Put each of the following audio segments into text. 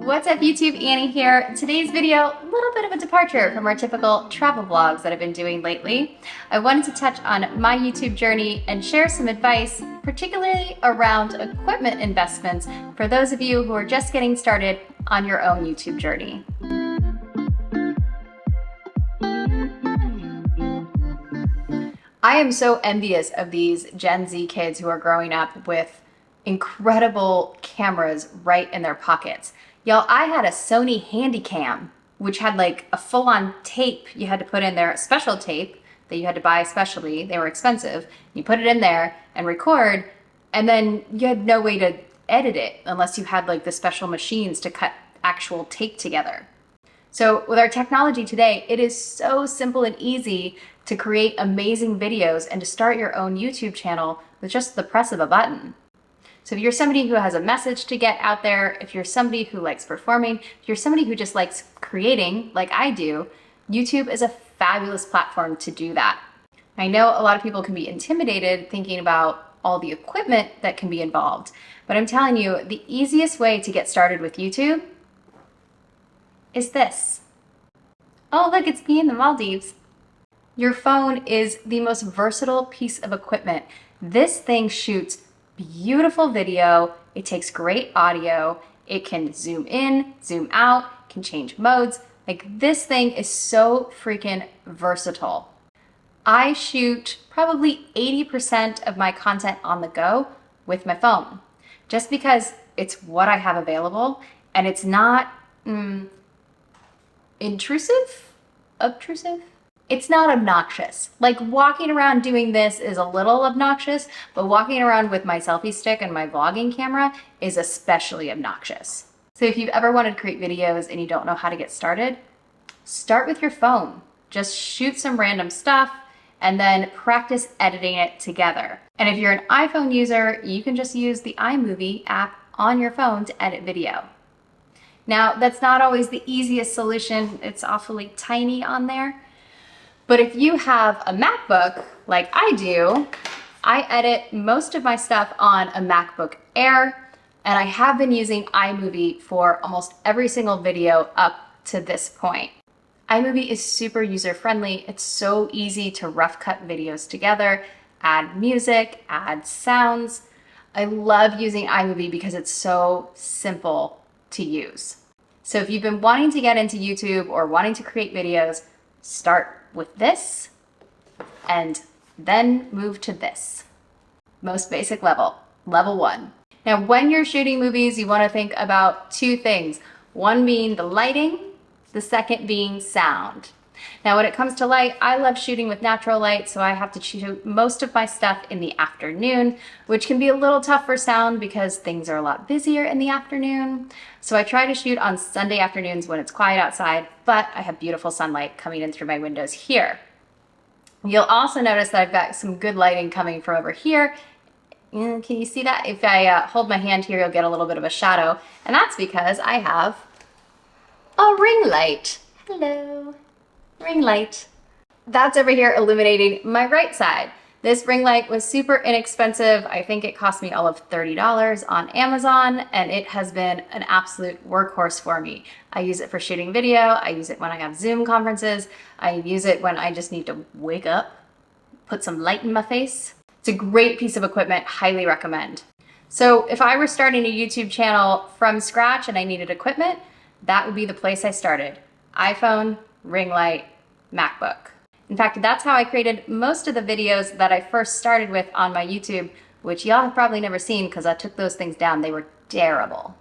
What's up YouTube, Annie here. Today's video, a little bit of a departure from our typical travel vlogs that I've been doing lately. I wanted to touch on my YouTube journey and share some advice, particularly around equipment investments for those of you who are just getting started on your own YouTube journey. I am so envious of these Gen Z kids who are growing up with incredible cameras right in their pockets. Y'all, I had a Sony Handycam, which had like a full-on tape you had to put in there, a special tape that you had to buy specially. They were expensive. You put it in there and record, and then you had no way to edit it unless you had like the special machines to cut actual tape together. So with our technology today, it is so simple and easy to create amazing videos and to start your own YouTube channel with just the press of a button. So if you're somebody who has a message to get out there, if you're somebody who likes performing, if you're somebody who just likes creating like I do, YouTube is a fabulous platform to do that. I know a lot of people can be intimidated thinking about all the equipment that can be involved, but I'm telling you, the easiest way to get started with YouTube is this. Oh, look, it's me in the Maldives. Your phone is the most versatile piece of equipment. This thing shoots beautiful video, it takes great audio, it can zoom in, zoom out, can change modes. Like, this thing is so freaking versatile. I shoot probably 80% of my content on the go with my phone, just because it's what I have available and it's not obtrusive? It's not obnoxious. Like, walking around doing this is a little obnoxious, but walking around with my selfie stick and my vlogging camera is especially obnoxious. So if you've ever wanted to create videos and you don't know how to get started, start with your phone. Just shoot some random stuff and then practice editing it together. And if you're an iPhone user, you can just use the iMovie app on your phone to edit video. Now, that's not always the easiest solution. It's awfully tiny on there. But if you have a MacBook, like I do, I edit most of my stuff on a MacBook Air, and I have been using iMovie for almost every single video up to this point. iMovie is super user-friendly. It's so easy to rough cut videos together, add music, add sounds. I love using iMovie because it's so simple to use. So if you've been wanting to get into YouTube or wanting to create videos, start with this and then move to this. Most basic level, level 1. Now, when you're shooting movies, you want to think about two things. One being the lighting, the second being sound. Now, when it comes to light, I love shooting with natural light, so I have to shoot most of my stuff in the afternoon, which can be a little tough for sound because things are a lot busier in the afternoon. So I try to shoot on Sunday afternoons when it's quiet outside, but I have beautiful sunlight coming in through my windows here. You'll also notice that I've got some good lighting coming from over here. Can you see that? If I hold my hand here, you'll get a little bit of a shadow, and that's because I have a ring light. Hello. Ring light. That's over here illuminating my right side. This ring light was super inexpensive. I think it cost me all of $30 on Amazon, and it has been an absolute workhorse for me. I use it for shooting video. I use it when I have Zoom conferences. I use it when I just need to wake up, put some light in my face. It's a great piece of equipment, highly recommend. So if I were starting a YouTube channel from scratch and I needed equipment, that would be the place I started. iPhone, ring light, MacBook. In fact, that's how I created most of the videos that I first started with on my YouTube, which y'all have probably never seen because I took those things down. They were terrible.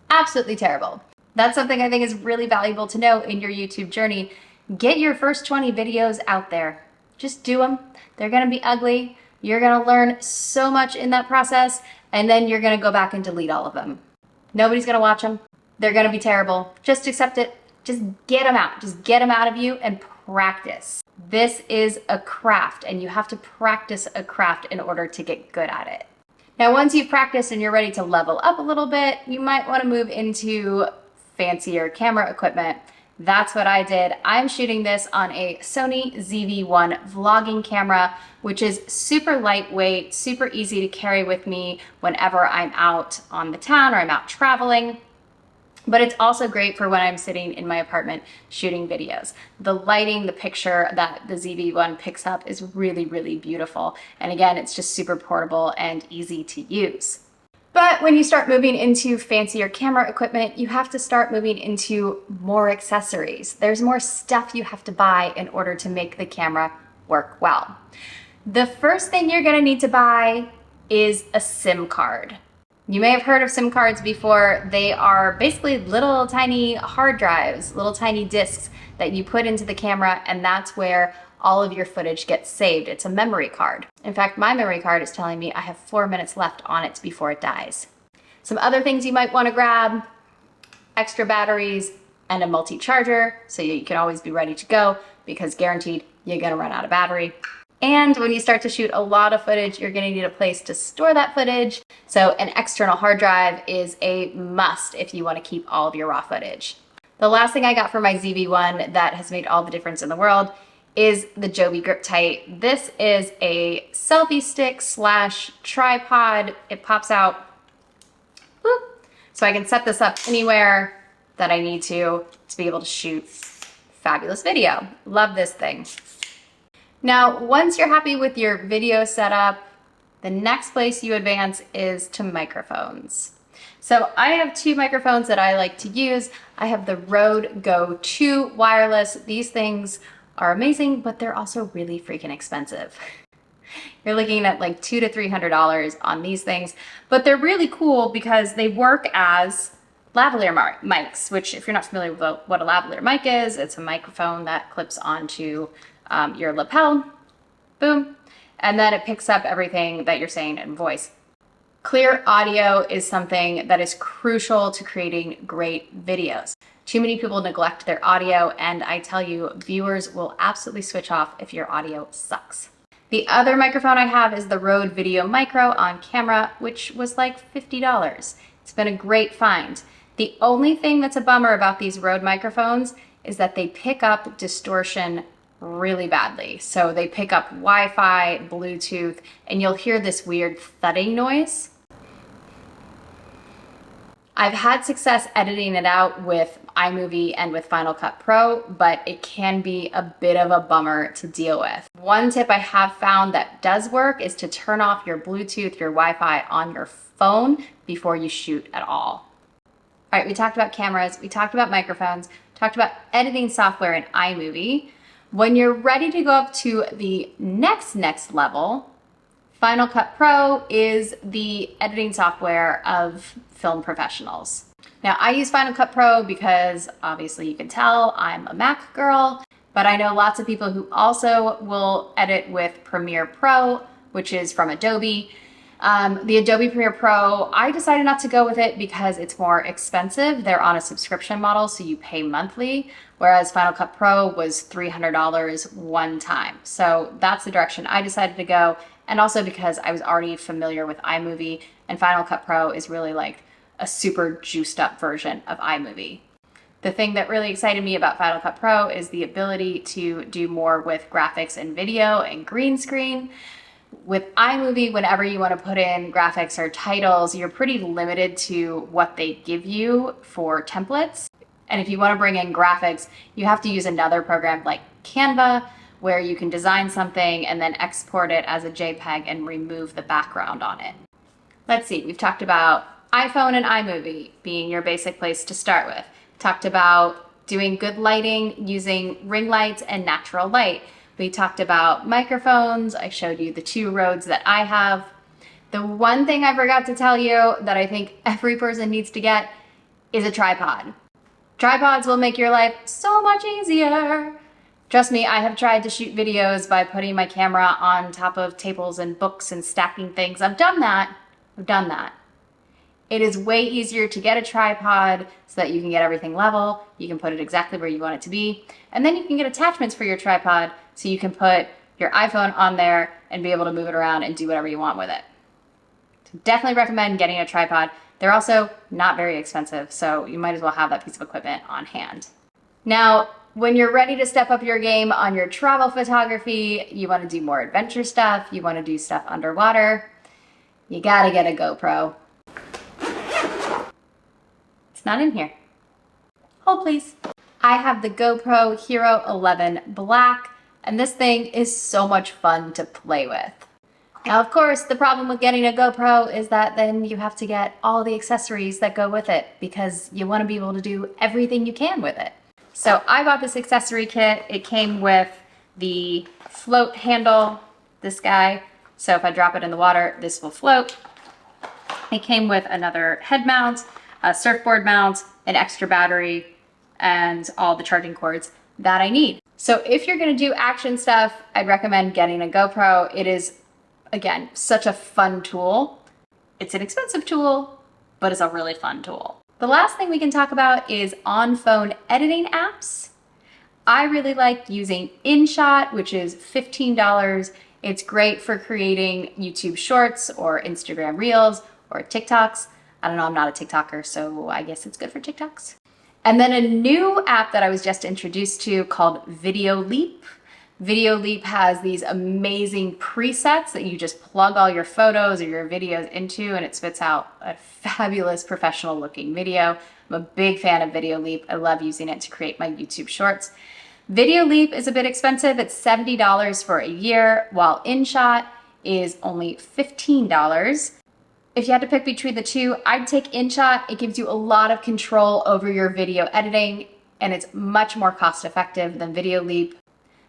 Absolutely terrible. That's something I think is really valuable to know in your YouTube journey. Get your first 20 videos out there. Just do them. They're gonna be ugly. You're gonna learn so much in that process, and then you're gonna go back and delete all of them. Nobody's gonna watch them. They're gonna be terrible. Just accept it. Just get them out. Just get them out of you and practice. This is a craft, and you have to practice a craft in order to get good at it. Now, once you've practiced and you're ready to level up a little bit, you might want to move into fancier camera equipment. That's what I did. I'm shooting this on a Sony ZV-1 vlogging camera, which is super lightweight, super easy to carry with me whenever I'm out on the town or I'm out traveling. But it's also great for when I'm sitting in my apartment shooting videos. The lighting, the picture that the ZV-1 picks up is really, really beautiful. And again, it's just super portable and easy to use. But when you start moving into fancier camera equipment, you have to start moving into more accessories. There's more stuff you have to buy in order to make the camera work well. The first thing you're gonna need to buy is a SIM card. You may have heard of SIM cards before. They are basically little tiny hard drives, little tiny discs that you put into the camera, and that's where all of your footage gets saved. It's a memory card. In fact, my memory card is telling me I have 4 minutes left on it before it dies. Some other things you might want to grab: extra batteries and a multi-charger, so you can always be ready to go, because guaranteed you're gonna run out of battery. And when you start to shoot a lot of footage, you're gonna need a place to store that footage. So an external hard drive is a must if you wanna keep all of your raw footage. The last thing I got for my ZV-1 that has made all the difference in the world is the Joby Grip Tight. This is a selfie stick slash tripod. It pops out, whoop, so I can set this up anywhere that I need to be able to shoot fabulous video. Love this thing. Now, once you're happy with your video setup, the next place you advance is to microphones. So I have 2 microphones that I like to use. I have the Rode Go 2 wireless. These things are amazing, but they're also really freaking expensive. You're looking at like $200 to $300 on these things, but they're really cool because they work as lavalier mics, which, if you're not familiar with what a lavalier mic is, it's a microphone that clips onto your lapel, boom, and then it picks up everything that you're saying in voice. Clear audio is something that is crucial to creating great videos. Too many people neglect their audio, and I tell you, viewers will absolutely switch off if your audio sucks. The other microphone I have is the Rode Video Micro on camera, which was like $50. It's been a great find. The only thing that's a bummer about these Rode microphones is that they pick up distortion really badly. So they pick up Wi-Fi, Bluetooth, and you'll hear this weird thudding noise. I've had success editing it out with iMovie and with Final Cut Pro, but it can be a bit of a bummer to deal with. One tip I have found that does work is to turn off your Bluetooth, your Wi-Fi on your phone before you shoot at all. All right, we talked about cameras, we talked about microphones, talked about editing software in iMovie. When you're ready to go up to the next level, Final Cut Pro is the editing software of film professionals. Now, I use Final Cut Pro because obviously you can tell I'm a Mac girl, but I know lots of people who also will edit with Premiere Pro, which is from Adobe. The Adobe Premiere Pro, I decided not to go with it because it's more expensive. They're on a subscription model, so you pay monthly, whereas Final Cut Pro was $300 one time. So that's the direction I decided to go, and also because I was already familiar with iMovie, and Final Cut Pro is really like a super juiced up version of iMovie. The thing that really excited me about Final Cut Pro is the ability to do more with graphics and video and green screen. With iMovie, whenever you want to put in graphics or titles, you're pretty limited to what they give you for templates. And if you want to bring in graphics, you have to use another program like Canva, where you can design something and then export it as a JPEG and remove the background on it. Let's see, we've talked about iPhone and iMovie being your basic place to start with. Talked about doing good lighting using ring lights and natural light. We talked about microphones. I showed you the 2 Rodes that I have. The one thing I forgot to tell you that I think every person needs to get is a tripod. Tripods will make your life so much easier. Trust me, I have tried to shoot videos by putting my camera on top of tables and books and stacking things. I've done that. It is way easier to get a tripod so that you can get everything level. You can put it exactly where you want it to be. And then you can get attachments for your tripod so you can put your iPhone on there and be able to move it around and do whatever you want with it. So definitely recommend getting a tripod. They're also not very expensive, so you might as well have that piece of equipment on hand. Now, when you're ready to step up your game on your travel photography, you want to do more adventure stuff, you want to do stuff underwater, you gotta get a GoPro. It's not in here. Hold please. I have the GoPro Hero 11 Black, and this thing is so much fun to play with. Now, of course, the problem with getting a GoPro is that then you have to get all the accessories that go with it because you want to be able to do everything you can with it. So I bought this accessory kit. It came with the float handle, this guy. So if I drop it in the water, this will float. It came with another head mount, a surfboard mount, an extra battery, and all the charging cords that I need. So if you're gonna do action stuff, I'd recommend getting a GoPro. It is, again, such a fun tool. It's an expensive tool, but it's a really fun tool. The last thing we can talk about is on-phone editing apps. I really like using InShot, which is $15. It's great for creating YouTube Shorts or Instagram Reels or TikToks. I don't know, I'm not a TikToker, so I guess it's good for TikToks. And then a new app that I was just introduced to called Video Leap. Video Leap has these amazing presets that you just plug all your photos or your videos into, and it spits out a fabulous professional looking video. I'm a big fan of Video Leap. I love using it to create my YouTube Shorts. Video Leap is a bit expensive. It's $70 for a year, while InShot is only $15. If you had to pick between the two, I'd take InShot. It gives you a lot of control over your video editing, and it's much more cost effective than Video Leap.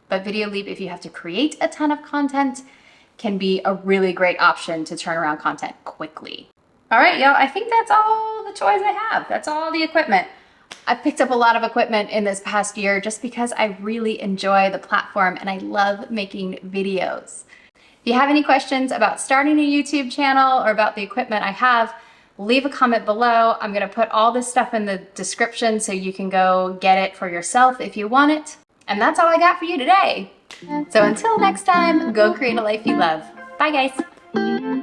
But Video Leap, if you have to create a ton of content, can be a really great option to turn around content quickly. All right, y'all, I think that's all the toys I have. That's all the equipment. I've picked up a lot of equipment in this past year just because I really enjoy the platform and I love making videos. If you have any questions about starting a YouTube channel or about the equipment I have, leave a comment below. I'm gonna put all this stuff in the description so you can go get it for yourself if you want it. And that's all I got for you today. So until next time, go create a life you love. Bye guys.